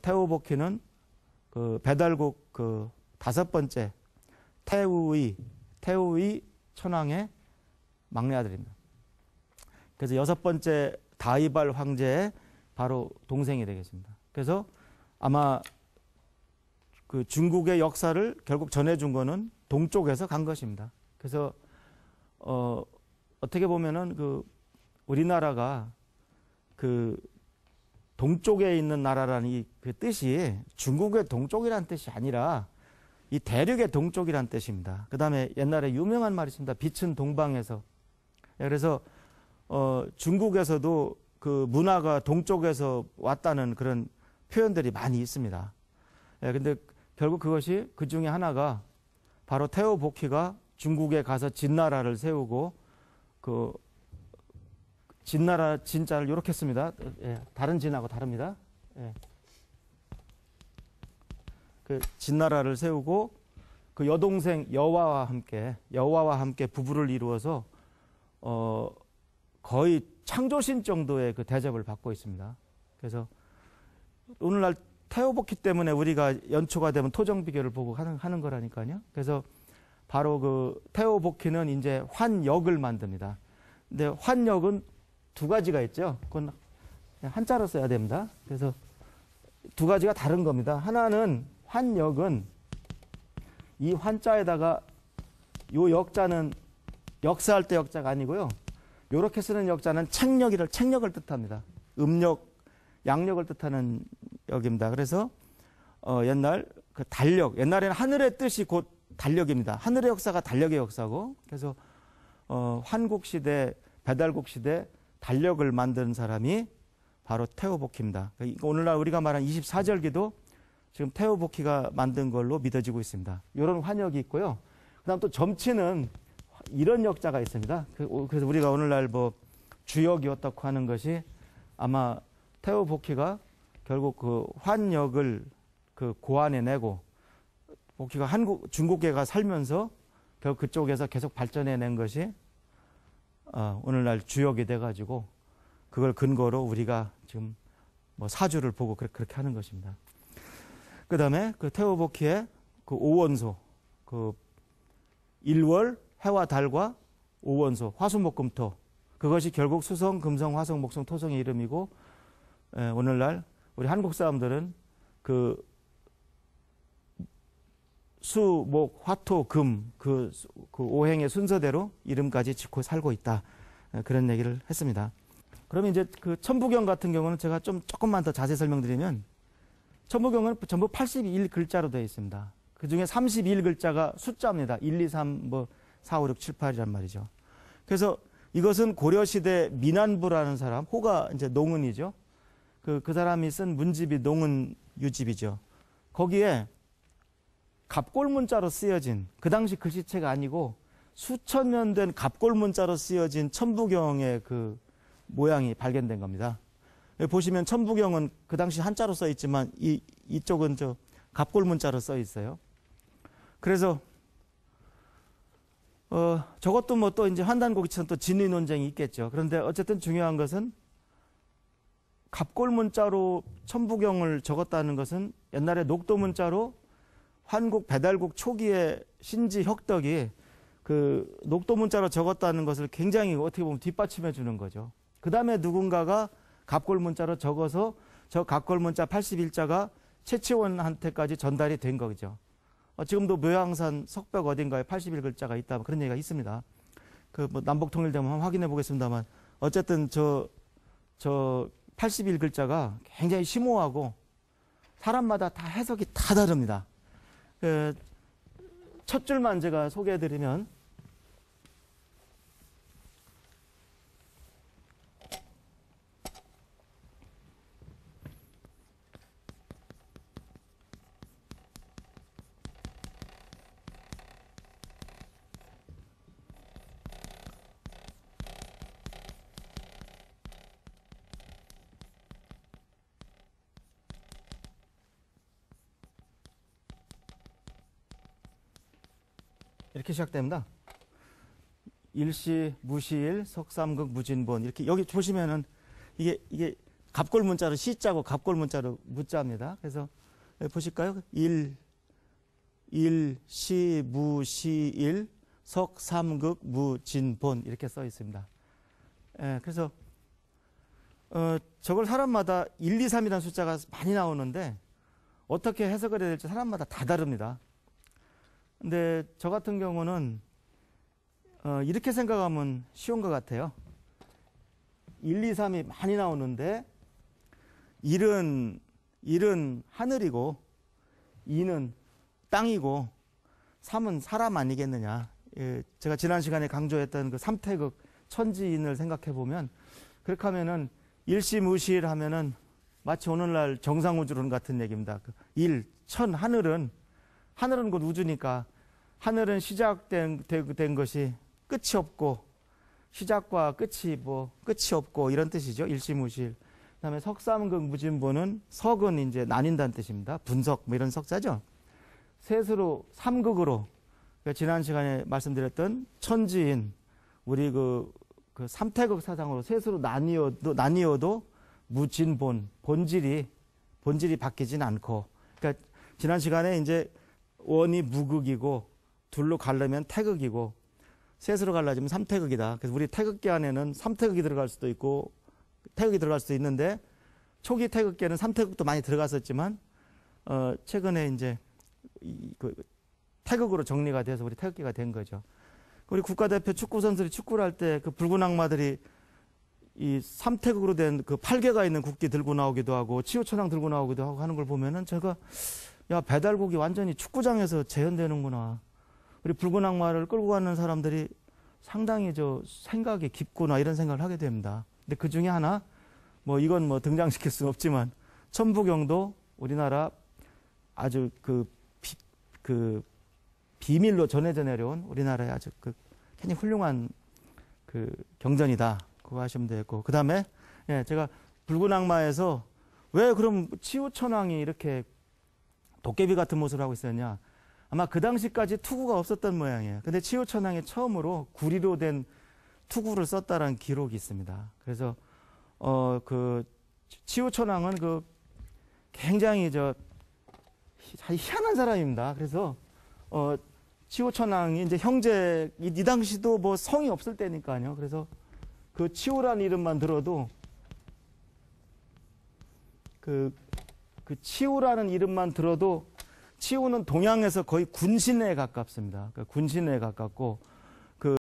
태우복희는 그 배달국 그 5번째 태우의 천황의 막내 아들입니다. 그래서 6번째 다이발 황제의 바로 동생이 되겠습니다. 그래서 아마 그 중국의 역사를 결국 전해준 거는 동쪽에서 간 것입니다. 그래서 어떻게 보면은 그 우리나라가 그 동쪽에 있는 나라라는 이 그 뜻이 중국의 동쪽이라는 뜻이 아니라 이 대륙의 동쪽이라는 뜻입니다. 그 다음에 옛날에 유명한 말이 있습니다. 빛은 동방에서. 그래서 중국에서도 그 문화가 동쪽에서 왔다는 그런 표현들이 많이 있습니다. 근데 결국 그것이 그 중에 하나가 바로 태우복희가 중국에 가서 진나라를 세우고 그 진나라 진자를 이렇게 씁니다. 다른 진하고 다릅니다. 그 진나라를 세우고 그 여동생 여와와 함께 부부를 이루어서 거의 창조신 정도의 그 대접을 받고 있습니다. 그래서 오늘날 태우복희 때문에 우리가 연초가 되면 토정비교를 보고 하는 거라니까요. 그래서 바로 그 태우복희는 이제 환역을 만듭니다. 근데 환역은 두 가지가 있죠. 그건 한자로 써야 됩니다. 그래서 두 가지가 다른 겁니다. 하나는 환역은 이 환자에다가 요 역자는 역사할 때 역자가 아니고요. 요렇게 쓰는 역자는 책력을 뜻합니다. 음력, 양력을 뜻하는 역입니다. 그래서 옛날 그 달력, 옛날에는 하늘의 뜻이 곧 달력입니다. 하늘의 역사가 달력의 역사고, 그래서 환국 시대, 배달국 시대 달력을 만든 사람이 바로 태우복희입니다. 오늘날 우리가 말한 24절기도 지금 태우복희가 만든 걸로 믿어지고 있습니다. 이런 환역이 있고요. 그다음 또 점치는 이런 역자가 있습니다. 그래서 우리가 오늘날 뭐 주역이 어떻고 하는 것이 아마 태우복희가 결국 그 환역을 그 고안해내고 복희가 중국계가 살면서 결국 그쪽에서 계속 발전해낸 것이 오늘날 주역이 돼가지고 그걸 근거로 우리가 지금 뭐 사주를 보고 그렇게 하는 것입니다. 그 다음에 그 태우복희의 그 오원소, 그 일월, 해와 달과 오원소, 화수목금토, 그것이 결국 수성, 금성, 화성, 목성, 토성의 이름이고, 오늘날 우리 한국 사람들은 그 수, 목, 화, 토, 금, 그 오행의 순서대로 이름까지 짓고 살고 있다. 그런 얘기를 했습니다. 그러면 이제 그 천부경 같은 경우는 제가 조금만 더 자세히 설명드리면, 천부경은 전부 81글자로 되어 있습니다. 그 중에 31글자가 숫자입니다. 1, 2, 3, 4, 5, 6, 7, 8이란 말이죠. 그래서 이것은 고려시대 민안부라는 사람, 호가 이제 농은이죠. 그 사람이 쓴 문집이 농은 유집이죠. 거기에 갑골문자로 쓰여진, 그 당시 글씨체가 아니고 수천 년 된 갑골문자로 쓰여진 천부경의 그 모양이 발견된 겁니다. 여기 보시면 천부경은 그 당시 한자로 써 있지만 이쪽은 저 갑골문자로 써 있어요. 그래서 저것도 뭐 또 이제 환단고기처럼 또 진위 논쟁이 있겠죠. 그런데 어쨌든 중요한 것은 갑골문자로 천부경을 적었다는 것은 옛날에 녹도문자로 환국 배달국 초기에 신지 혁덕이 그 녹도문자로 적었다는 것을 굉장히 어떻게 보면 뒷받침해 주는 거죠. 그 다음에 누군가가 갑골문자로 적어서 저 갑골문자 81자가 최치원한테까지 전달이 된 거죠. 지금도 묘양산 석벽 어딘가에 81글자가 있다, 그런 얘기가 있습니다. 그 뭐 남북 통일되면 한번 확인해 보겠습니다만, 어쨌든 저 81글자가 굉장히 심오하고 사람마다 다 해석이 다 다릅니다. 첫 줄만 제가 소개해 드리면, 이렇게 시작됩니다. 일시, 무시일, 석삼극, 무진본. 이렇게 여기 보시면은 이게 갑골 문자로 시자고 갑골 문자로 무자입니다. 그래서 여기 보실까요? 시, 무, 시, 일, 석, 삼극, 무, 진, 본 이렇게 써 있습니다. 예, 그래서 저걸 사람마다 1, 2, 3이라는 숫자가 많이 나오는데 어떻게 해석을 해야 될지 사람마다 다 다릅니다. 근데 저 같은 경우는 이렇게 생각하면 쉬운 것 같아요. 1, 2, 3이 많이 나오는데 1은 하늘이고 2는 땅이고 3은 사람 아니겠느냐. 예, 제가 지난 시간에 강조했던 그 삼태극 천지인을 생각해 보면 그렇게 하면은 일시무실 하면은 마치 오늘날 정상우주론 같은 얘기입니다. 일, 천, 하늘은 곧 우주니까 하늘은 시작된 것이 끝이 없고 시작과 끝이 없고 이런 뜻이죠. 일시무실. 그다음에 석삼극 무진본은 석은 이제 나뉜다는 뜻입니다. 분석 뭐 이런 석자죠. 셋으로 삼극으로 그러니까 지난 시간에 말씀드렸던 천지인 우리 그 삼태극 사상으로 셋으로 나뉘어도 무진본 본질이 바뀌진 않고 그러니까 지난 시간에 이제 원이 무극이고 둘로 갈르면 태극이고 셋으로 갈라지면 삼태극이다. 그래서 우리 태극기 안에는 삼태극이 들어갈 수도 있고 태극이 들어갈 수도 있는데 초기 태극기에는 삼태극도 많이 들어갔었지만 최근에 이제 태극으로 정리가 돼서 우리 태극기가 된 거죠. 우리 국가대표 축구 선수들이 축구를 할 때 그 붉은 악마들이 이 삼태극으로 된 그 8개가 있는 국기 들고 나오기도 하고 치우천왕 들고 나오기도 하고 하는 걸 보면은 제가 야 배달국이 완전히 축구장에서 재현되는구나. 우리 붉은 악마를 끌고 가는 사람들이 상당히 생각이 깊구나 이런 생각을 하게 됩니다. 근데 그 중에 하나 이건 등장시킬 수는 없지만 천부경도 우리나라 아주 비밀로 전해져 내려온 우리나라의 아주 굉장히 훌륭한 경전이다. 그거 하시면 되겠고. 그 다음에, 제가 붉은 악마에서 왜 그럼 치우천왕이 이렇게 도깨비 같은 모습을 하고 있었냐. 아마 그 당시까지 투구가 없었던 모양이에요. 근데 치우천왕이 처음으로 구리로 된 투구를 썼다라는 기록이 있습니다. 그래서, 치우천왕은 굉장히 희한한 사람입니다. 그래서, 치우천왕이 이제 형제, 이 당시도 성이 없을 때니까요. 그래서 그 치우라는 이름만 들어도 치우라는 이름만 들어도 치우는 동양에서 거의 군신에 가깝습니다. 그러니까 군신에 가깝고